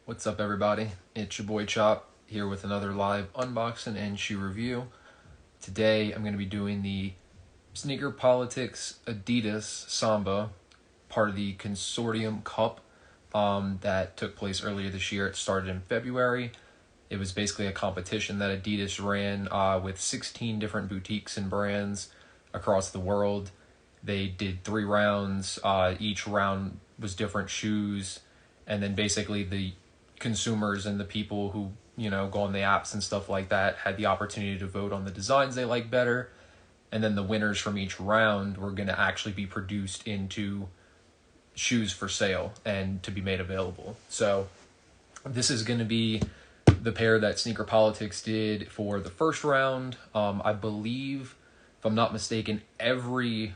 What's up, everybody? It's your boy Chop here with another live unboxing and shoe review. Today I'm going to be doing the Sneaker Politics Adidas Samba, part of the Consortium Cup that took place earlier this year. It started in February. It was basically a competition that Adidas ran with 16 different boutiques and brands across the world. They did 3 rounds. Each round was different shoes, and then basically the consumers and the people who go on the apps and stuff like that had the opportunity to vote on the designs they like better, and then the winners from each round were going to actually be produced into shoes for sale and to be made available. So this is going to be the pair that Sneaker Politics did for the first round. I believe, if I'm not mistaken, every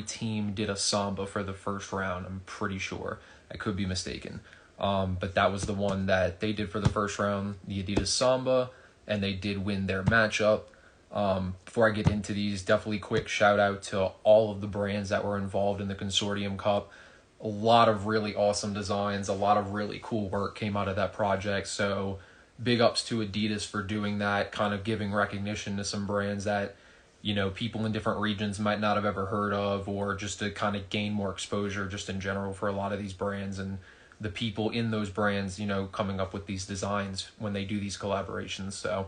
team did a Samba for the first round. I'm pretty sure. I could be mistaken. But that was the one that they did for the first round, the Adidas Samba, and they did win their matchup. Before I get into these, definitely quick shout out to all of the brands that were involved in the Consortium Cup. A lot of really awesome designs, a lot of really cool work came out of that project. So big ups to Adidas for doing that, kind of giving recognition to some brands that people in different regions might not have ever heard of, or just to kind of gain more exposure just in general for a lot of these brands and the people in those brands, coming up with these designs when they do these collaborations. So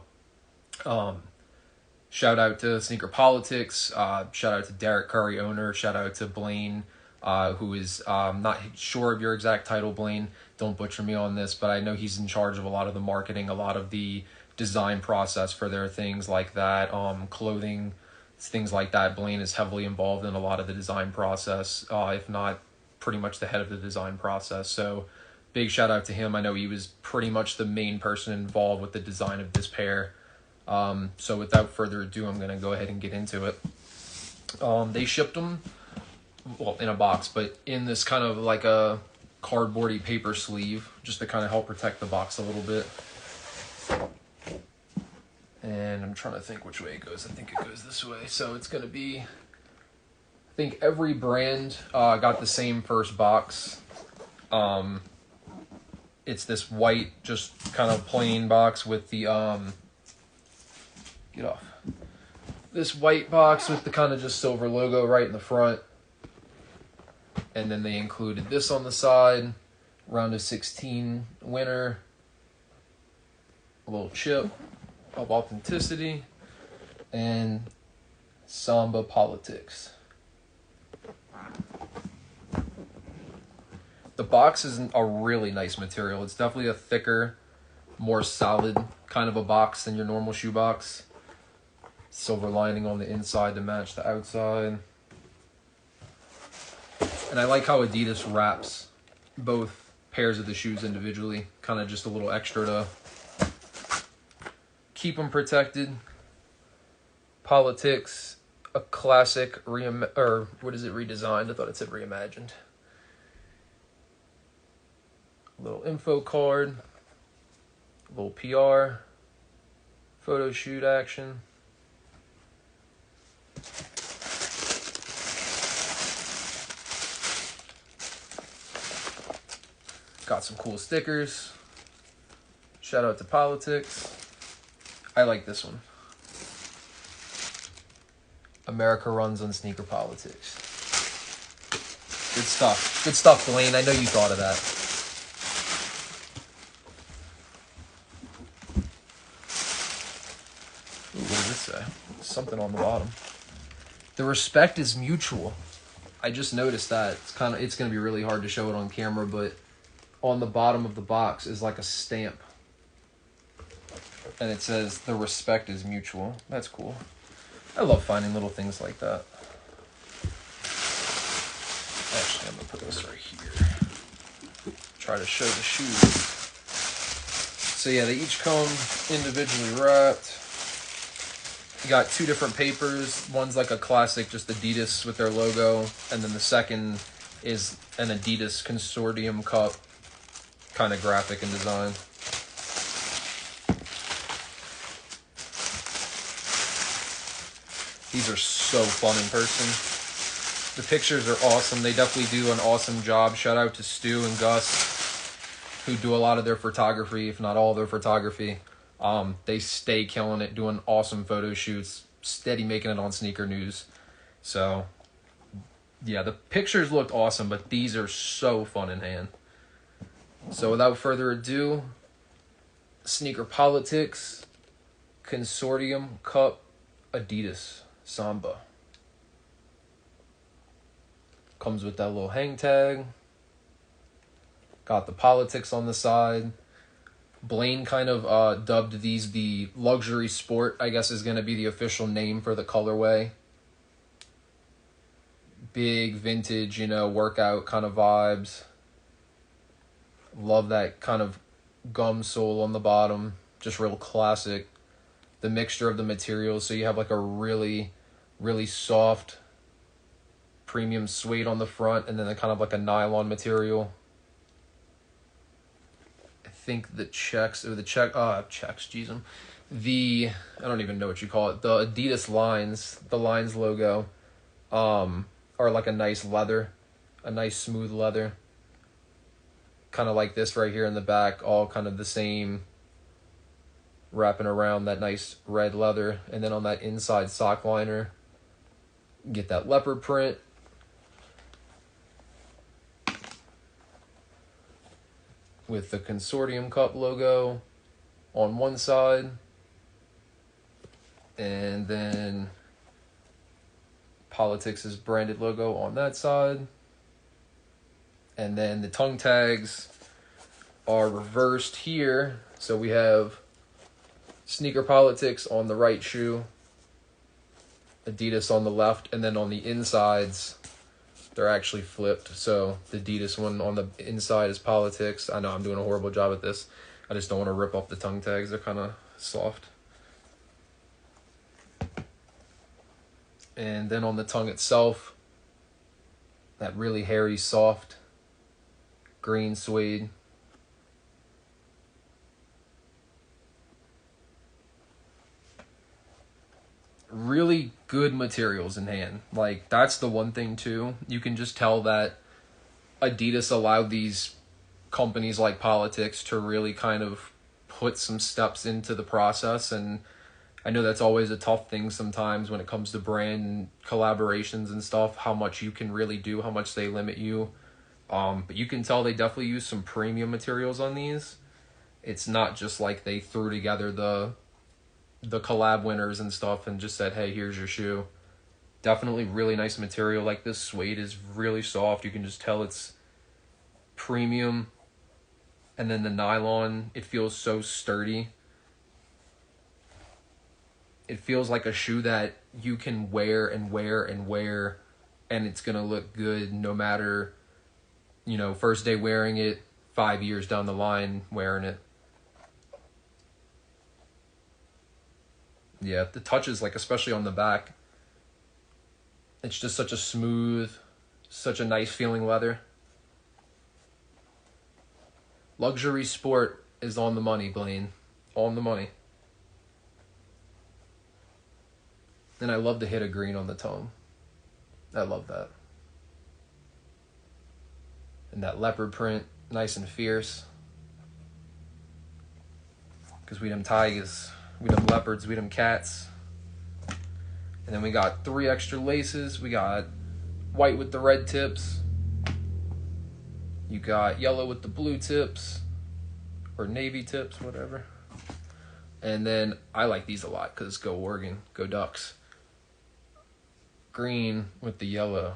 shout out to Sneaker Politics, shout out to Derek Curry, owner, shout out to Blaine, who is not sure of your exact title, Blaine, don't butcher me on this, but I know he's in charge of a lot of the marketing, a lot of the design process for their things like that, clothing, things like that. Blaine is heavily involved in a lot of the design process, if not pretty much the head of the design process. So big shout out to him. I know he was pretty much the main person involved with the design of this pair. So without further ado, I'm going to go ahead and get into it. They shipped them, well, in a box, but in this kind of like a cardboardy paper sleeve, just to kind of help protect the box a little bit. And I'm trying to think which way it goes. I think it goes this way. So it's going to be, I think every brand got the same first box. It's this white, just kind of plain box with the, get off. This white box with the kind of just silver logo right in the front. And then they included this on the side, round of 16 winner, a little chip of authenticity, and Samba Politics. The box is a really nice material. It's definitely a thicker, more solid kind of a box than your normal shoe box. Silver lining on the inside to match the outside. And I like how Adidas wraps both pairs of the shoes individually. Kind of just a little extra to keep them protected. Politics, a classic redesigned? I thought it said reimagined. Little info card, a little PR, photo shoot action. Got some cool stickers. Shout out to Politics. I like this one. America runs on Sneaker Politics. Good stuff. Good stuff, Blaine. I know you thought of that. Ooh, what does this say? Something on the bottom. The respect is mutual. I just noticed that. It's going to be really hard to show it on camera, but on the bottom of the box is like a stamp. And it says, the respect is mutual. That's cool. I love finding little things like that. Actually, I'm going to put this right here. Try to show the shoes. So yeah, they each come individually wrapped. You got 2 different papers. One's like a classic, just Adidas with their logo. And then the second is an Adidas Consortium Cup kind of graphic and design. These are so fun in person. The pictures are awesome. They definitely do an awesome job. Shout out to Stu and Gus. who do a lot of their photography, if not all their photography. They stay killing it, doing awesome photo shoots, steady making it on Sneaker News. So, yeah, the pictures looked awesome, but these are so fun in hand. So without further ado, Sneaker Politics, Consortium Cup, Adidas, Samba. Comes with that little hang tag. Got the politics on the side. Blaine kind of dubbed these the luxury sport, I guess is going to be the official name for the colorway. Big vintage, you know, workout kind of vibes. Love that kind of gum sole on the bottom. Just real classic. The mixture of the materials, so you have like a really, really soft premium suede on the front, and then a kind of like a nylon material. I think the checks, I don't even know what you call it. The Adidas lines, the lines logo, are like a nice leather, a nice smooth leather. Kind of like this right here in the back, all kind of the same, wrapping around that nice red leather. And then on that inside sock liner, get that leopard print. With the Consortium Cup logo on one side. And then Politics' branded logo on that side. And then the tongue tags are reversed here. So we have Sneaker Politics on the right shoe, Adidas on the left, and then on the insides, they're actually flipped. So the Adidas one on the inside is Politics. I know I'm doing a horrible job at this. I just don't want to rip off the tongue tags. They're kind of soft. And then on the tongue itself, that really hairy, soft green suede. Really good materials in hand. Like, that's the one thing too. You can just tell that Adidas allowed these companies like Politics to really kind of put some steps into the process. And I know that's always a tough thing sometimes when it comes to brand collaborations and stuff, how much you can really do, how much they limit you. But you can tell they definitely use some premium materials on these. It's not just like they threw together the collab winners and stuff and just said, hey, here's your shoe. Definitely really nice material. Like, this suede is really soft. You can just tell it's premium. And then the nylon, it feels so sturdy. It feels like a shoe that you can wear and wear and wear, and it's going to look good no matter, you know, first day wearing it, 5 years down the line wearing it. Yeah, the touches, like, especially on the back, it's just such a smooth, such a nice feeling leather. Luxury sport is on the money, Blaine. On the money. And I love the hit of green on the tongue. I love that. And that leopard print, nice and fierce. Because we them tigers, we them leopards, we them cats. And then we got 3 extra laces. We got white with the red tips. You got yellow with the blue tips. Or navy tips, whatever. And then I like these a lot because go Oregon, go Ducks. Green with the yellow.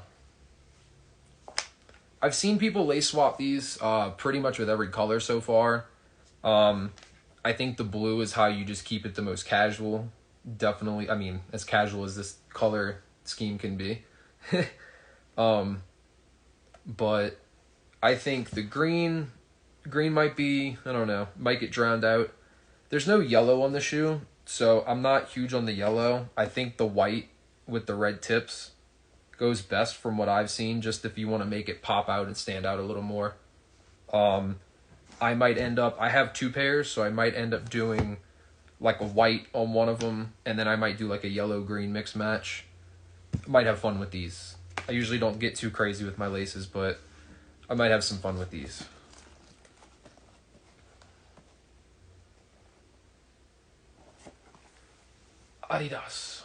I've seen people lace swap these pretty much with every color so far. I think the blue is how you just keep it the most casual. Definitely, I mean, as casual as this color scheme can be. But I think the green might be, I don't know, might get drowned out. There's no yellow on the shoe, so I'm not huge on the yellow. I think the white with the red tips goes best from what I've seen, just if you want to make it pop out and stand out a little more. I might end up, I have 2 pairs, so I might end up doing like a white on one of them, and then I might do like a yellow-green mix match. I might have fun with these. I usually don't get too crazy with my laces, but I might have some fun with these. Adidas.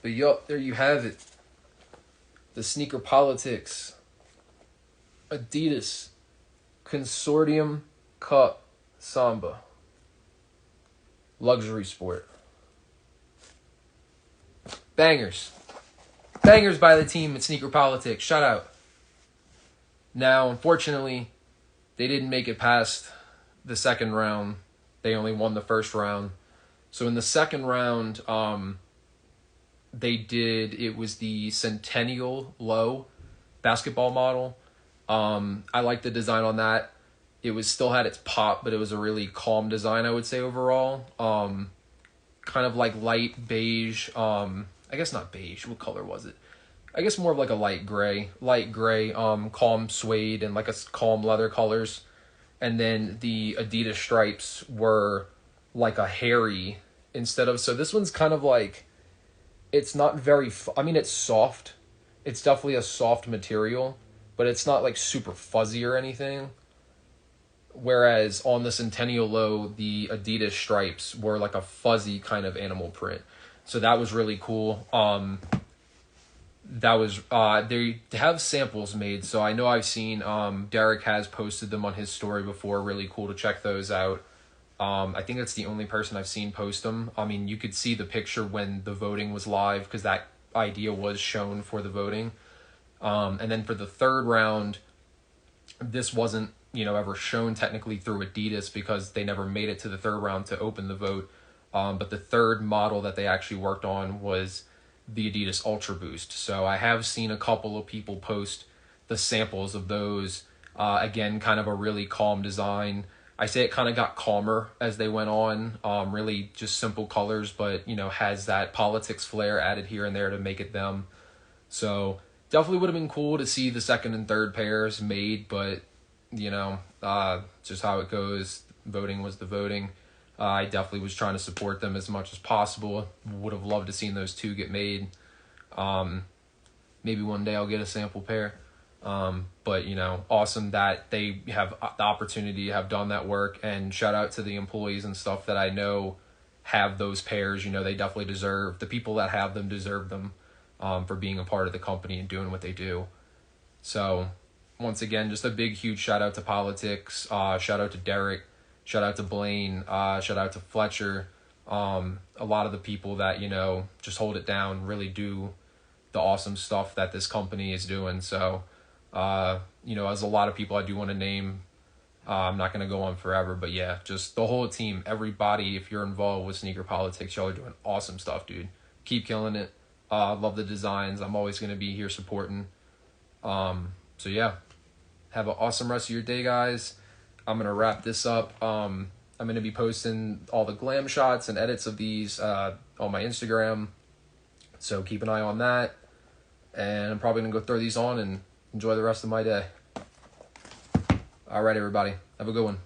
But yup, there you have it. The sneaker politics. Adidas Consortium Cup Samba. Luxury sport. Bangers. Bangers by the team at Sneaker Politics. Shout out. Now, unfortunately, they didn't make it past the second round. They only won the first round. So in the second round, it was the Centennial Low basketball model. I like the design on that. It was still had its pop, but it was a really calm design, I would say, overall. Kind of like light beige. I guess not beige. What color was it? I guess more of like a light gray, calm suede and like a calm leather colors. And then the Adidas stripes were like a hairy instead of, so this one's kind of like, it's not very, I mean, it's soft. It's definitely a soft material, but it's not like super fuzzy or anything. Whereas on the Centennial Low, the Adidas stripes were like a fuzzy kind of animal print. So that was really cool. They have samples made, so I know I've seen, Derek has posted them on his story before. Really cool to check those out. I think that's the only person I've seen post them. I mean, you could see the picture when the voting was live, because that idea was shown for the voting. And then for the third round, this wasn't, ever shown technically through Adidas because they never made it to the third round to open the vote. But the third model that they actually worked on was the Adidas Ultra Boost. So I have seen a couple of people post the samples of those. Again, kind of a really calm design. I say it kind of got calmer as they went on. Really just simple colors, but, has that politics flair added here and there to make it them. So definitely would have been cool to see the second and third pairs made, but, just how it goes. Voting was the voting. I definitely was trying to support them as much as possible. Would have loved to seen those two get made. Maybe one day I'll get a sample pair. But, awesome that they have the opportunity to have done that work, and shout out to the employees and stuff that I know have those pairs. They definitely deserve, the people that have them deserve them, for being a part of the company and doing what they do. So once again, just a big, huge shout out to Politics. Shout out to Derek. Shout out to Blaine. Shout out to Fletcher. A lot of the people that, just hold it down, really do the awesome stuff that this company is doing. So, as a lot of people I do want to name, I'm not going to go on forever, but yeah, just the whole team, everybody, if you're involved with Sneaker Politics, y'all are doing awesome stuff, dude. Keep killing it. Love the designs. I'm always going to be here supporting. So yeah, have an awesome rest of your day, guys. I'm going to wrap this up. I'm going to be posting all the glam shots and edits of these on my Instagram. So keep an eye on that. And I'm probably going to go throw these on and enjoy the rest of my day. All right, everybody. Have a good one.